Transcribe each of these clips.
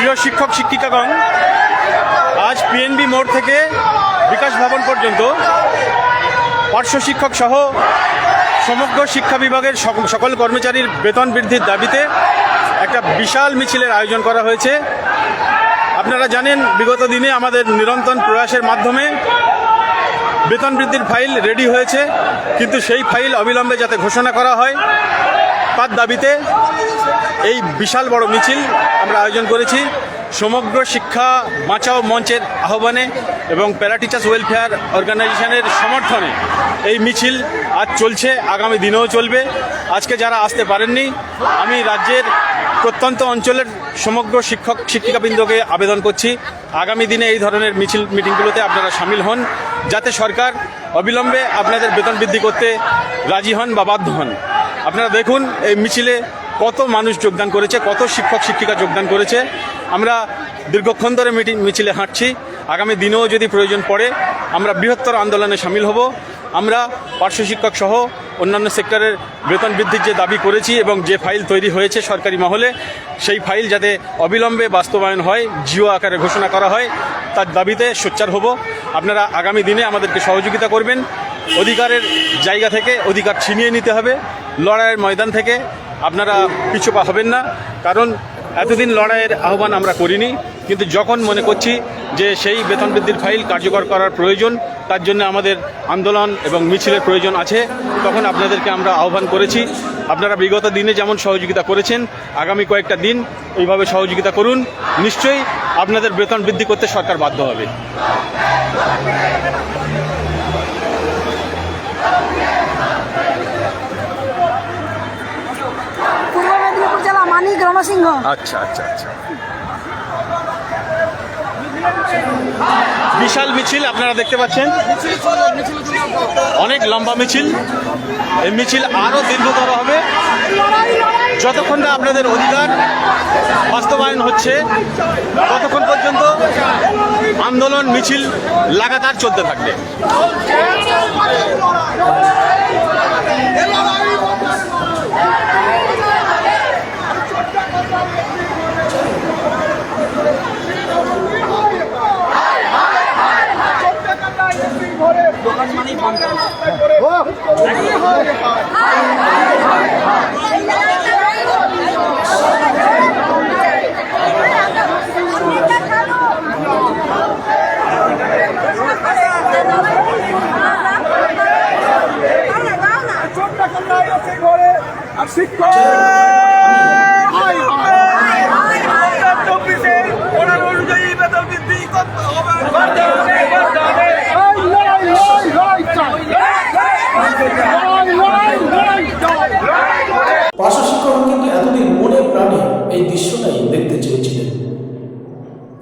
প্রিয় শিক্ষক শিক্ষিকাগণ, আজ পিএনবি মোড় থেকে বিকাশ ভবন পর্যন্ত পার্শ্ব শিক্ষক সহ সমগ্র শিক্ষা বিভাগের সকল কর্মচারীর বেতন বৃদ্ধির দাবিতে একটা বিশাল মিছিলের আয়োজন করা হয়েছে। আপনারা জানেন, বিগত দিনে আমাদের নিরন্তর প্রয়াসের মাধ্যমে বেতন বৃদ্ধির ফাইল রেডি হয়েছে, কিন্তু সেই ফাইল অবিলম্বে যাতে ঘোষণা করা হয় তার দাবিতে এই বিশাল বড় মিছিল আমরা আয়োজন করেছি। সমগ্র শিক্ষা বাঁচাও মঞ্চের আহ্বানে এবং প্যারা টিচার্স ওয়েলফেয়ার অর্গানাইজেশনের সমর্থনে এই মিছিল আজ চলছে, আগামী দিনেও চলবে। আজকে যারা আসতে পারেননি, আমি রাজ্যের প্রত্যন্ত অঞ্চলের সমগ্র শিক্ষক শিক্ষিকাবৃন্দকে আবেদন করছি, আগামী দিনে এই ধরনের মিটিংগুলোতে আপনারা সামিল হন, যাতে সরকার অবিলম্বে আপনাদের বেতন বৃদ্ধি করতে রাজি হন বা বাধ্য হন। আপনারা দেখুন এই মিছিলে কত মানুষ যোগদান করেছে, কত শিক্ষক শিক্ষিকা যোগদান করেছে। আমরা দীর্ঘক্ষণ ধরে মিছিলে হাঁটছি, আগামী দিনেও যদি প্রয়োজন পড়ে আমরা বৃহত্তর আন্দোলনে সামিল হব। আমরা পার্শ্ব শিক্ষক সহ অন্যান্য সেক্টরের বেতন বৃদ্ধির যে দাবি করেছি এবং যে ফাইল তৈরি হয়েছে সরকারি মহলে, সেই ফাইল যাতে অবিলম্বে বাস্তবায়ন হয়, জিও আকারে ঘোষণা করা হয়, তার দাবিতে সোচ্চার হব। আপনারা আগামী দিনে আমাদেরকে সহযোগিতা করবেন। অধিকারের জায়গা থেকে অধিকার ছিনিয়ে নিতে হবে, লড়াইয়ের ময়দান থেকে আপনারা পিছু পা হবেন না। কারণ এতদিন লড়াইয়ের আহ্বান আমরা করিনি, কিন্তু যখন মনে করছি যে সেই বেতন বৃদ্ধির ফাইল কার্যকর করার প্রয়োজন, তার জন্য আমাদের আন্দোলন এবং মিছিলের প্রয়োজন আছে, তখন আপনাদেরকে আমরা আহ্বান করেছি। আপনারা বিগত দিনে যেমন সহযোগিতা করেছেন, আগামী কয়েকটা দিন এইভাবে সহযোগিতা করুন। নিশ্চয়ই আপনাদের বেতন বৃদ্ধি করতে সরকার বাধ্য হবে। আচ্ছা আচ্ছা আচ্ছা, বিশাল মিছিল আপনারা দেখতে পাচ্ছেন, অনেক লম্বা মিছিল। এই মিছিল আরো দীর্ঘতর হবে যতক্ষণ না আপনাদের অধিকার বাস্তবায়ন হচ্ছে, ততক্ষণ পর্যন্ত আন্দোলন মিছিল লাগাতার চলতে থাকবে। পার্শ্ব শিক্ষক কিন্তু এতদিন মনে প্রাণে এই দৃশ্যটাই দেখতে চেয়েছিলেন।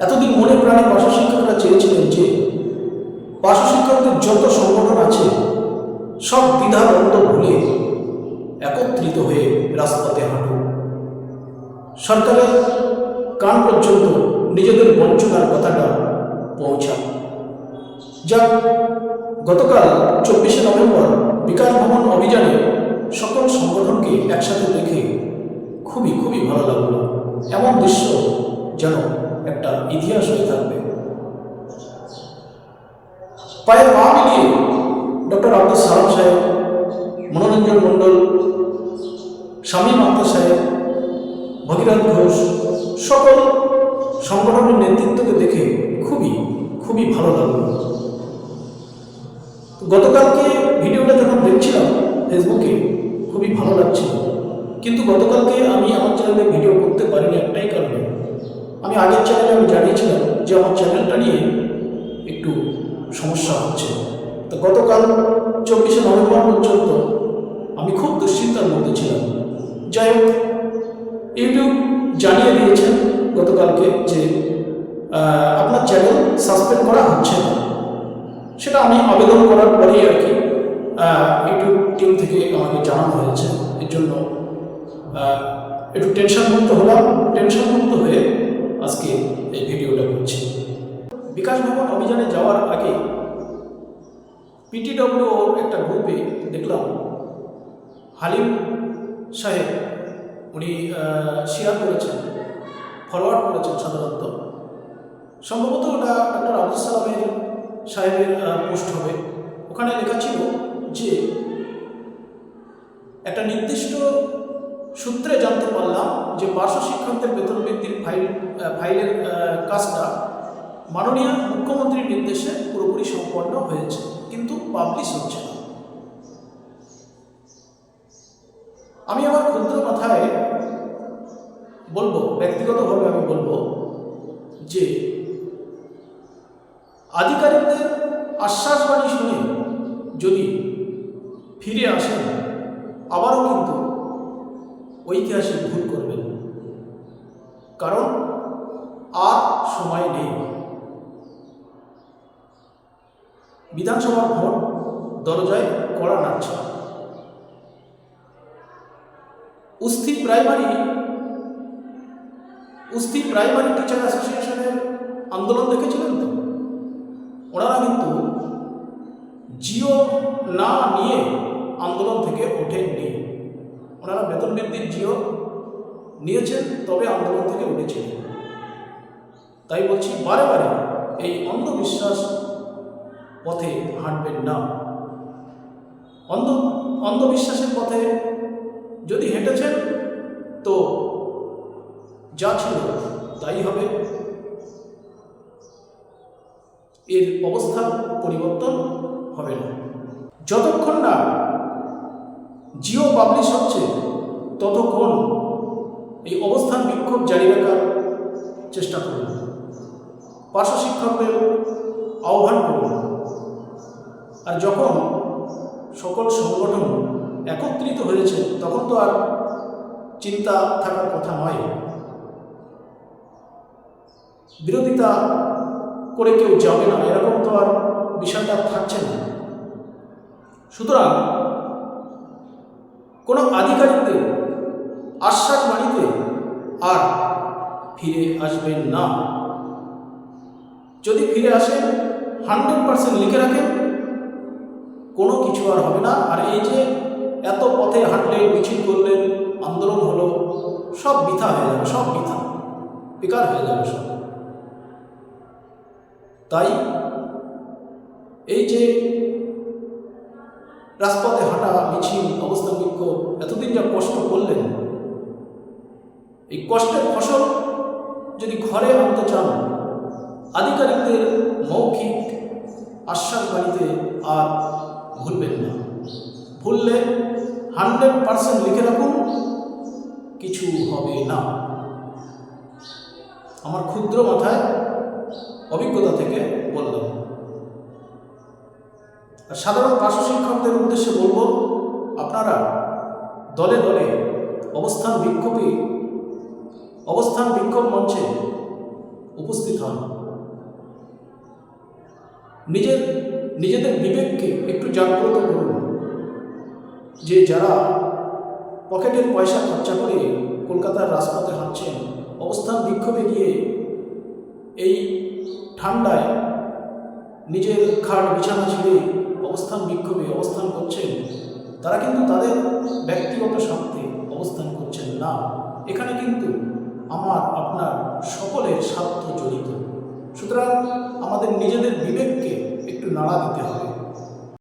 এতদিন মনে প্রাণে পার্শ্ব শিক্ষকরা চেয়েছিলেন যে পার্শ্ব শিক্ষকদের যত সংগঠন আছে সব দ্বিধাদ্বন্দ্ব ভুলে একত্রিত হয়ে রাজপথে হাঁটুন, সরকারের কান পর্যন্ত নিজেদের বঞ্চনার কথাটা পৌঁছান। যা গতকাল 24শে নভেম্বর বিকাশ ভবন অভিযানে সকল সংগঠনকে একসাথে দেখে খুবই ভালো লাগলো। এমন দৃশ্য যেন একটা ইতিহাস হয়ে থাকবে। পায়ে পা মিলিয়ে ডক্টর আব্দুল সালাম সাহেব, মনোরঞ্জন মণ্ডল, শামীম আক্তার সাহেব, ভগীরথ ঘোষ, সকল সংগঠনের নেতৃত্বকে দেখে খুবই ভালো লাগলো। গতকালকে ভিডিওটা যখন দেখছিলাম ফেসবুকে, খুবই ভালো লাগছিল, কিন্তু গতকালকে আমি আমার চ্যানেলে ভিডিও করতে পারিনি একটাই কারণে। আমি আগের চ্যানেলে জানিয়েছিলাম যে আমার চ্যানেলটা নিয়ে একটু সমস্যা হচ্ছে। তো গতকাল 24শে নভেম্বর পর্যন্ত আমি খুব দুশ্চিন্তার মধ্যে ছিলাম। যাই হোক, ইউটিউব জানিয়ে দিয়েছেন গতকালকে যে আপনার চ্যানেল সাসপেন্ড করা হচ্ছে না। সেটা আমি আবেদন করার পরেই আর কি ইউটিউব টিম থেকে আমাকে জানানো হয়েছে। এর জন্য একটু টেনশনমুক্ত হলাম, টেনশনমুক্ত হয়ে আজকে এই ভিডিওটা করছি। বিকাশ ভবন অভিযানে যাওয়ার আগে পিটিডব্লিউ একটা গ্রুপে দেখলাম হালিম সাহেব, উনি শেয়ার করেছেন, ফরওয়ার্ড করেছেন সাধারণত সম্ভবত ওটা ডক্টর আব্দুল সালামের সাহেবের পোস্ট হবে। ওখানে লেখা ছিল যে একটা নির্দিষ্ট সূত্রে জানতে পারলাম যে পার্শ্ব শিক্ষকদের বেতন বৃদ্ধির ফাইলের কাজটা মাননীয় মুখ্যমন্ত্রীর নির্দেশে পুরোপুরি সম্পন্ন হয়েছে, কিন্তু পাবলিশ হচ্ছে না। আমি আমার ক্ষুদ্র মাথায় বলবো, ব্যক্তিগতভাবে আমি বলবো যে আধিকারিকদের আশ্বাসবাণী শুনে যদি ফিরে আসেন আবারও কিন্তু ঐতিহাসিক ভুল করবেন, কারণ আর সময় নেই। বিধানসভার ভোট দরজায় কড়া নাড়ছে। উস্তি প্রাইমারি টিচার অ্যাসোসিয়েশনের আন্দোলন দেখেছিলেন তো? ওনারা কিন্তু জিও না নিয়ে আন্দোলন থেকে ওঠেননি। ওনারা বেতন বৃদ্ধির জিও নিয়েছেন, তবে আন্দোলন থেকে উঠেছিলেন। তাই বলছি, বারে বারে এই অন্ধবিশ্বাস পথে হাঁটবেন না। অন্ধবিশ্বাসের পথে যদি হেঁটেছেন তো যা ছিল তাই হবে। এর অবস্থা পরিবর্তন হবে না। যতক্ষণ না জিও পাবলিশ হচ্ছে ততক্ষণ এই অবস্থান বিক্ষোভ জারি রাখার চেষ্টা করুন। পার্শ্ব শিক্ষকদের আহ্বান করুন। আর যখন সকল সংগঠন একত্রিত হয়েছে তখন তো আর চিন্তা থাকার কথা নয়। বিরোধিতা করে কেউ যাবে না, এরকম তো আর বিষয়টা থাকছে না। সুতরাং কোনো আধিকারিকদের আশ্বাসবাণীতে আর ফিরে আসবেন না। যদি ফিরে আসেন 100% লিখে রাখেন, কোনো কিছু আর হবে না। আর এই যে এত পথে হাঁটলেন, মিছিল করলেন, আন্দোলন হলো, সব বৃথা হয়ে যাবে, সব বৃথা, বেকার হয়ে যাবে সব। তাই এই যে রাজপথে হাঁটা, মিছিল, অবস্থান বিক্ষোভ, এতদিন যা কষ্ট করলেন, এই কষ্টের ফসল যদি ঘরে আনতে চান, আধিকারিকদের মৌখিক আশ্বাসবাণীতে আর ভুলবেন না। ভুললে 100% লিখে রাখুন, কিছু হবে না। আমার ক্ষুদ্র মাথায় অভিজ্ঞতা থেকে বললাম। আর সাধারণ পার্শ্ব শিক্ষকদের উদ্দেশ্যে বলবো, আপনারা দলে দলে অবস্থান বিক্ষোভ মঞ্চে উপস্থিত হন। নিজেদের বিবেককে একটু জাগ্রত করুন যে যারা পকেটের পয়সা খরচা করে কলকাতার রাজপথে হাঁটছেন, অবস্থান বিক্ষোভে গিয়ে এই ঠান্ডায় নিজের খাট বিছানা ছেড়ে অবস্থান বিক্ষোভে অবস্থান করছেন, তারা কিন্তু তাদের ব্যক্তিগত স্বার্থে অবস্থান করছেন না। এখানে কিন্তু আমার আপনার সকলের স্বার্থ জড়িত। সুতরাং আমাদের নিজেদের বিবেককে একটু নাড়া দিতে হবে।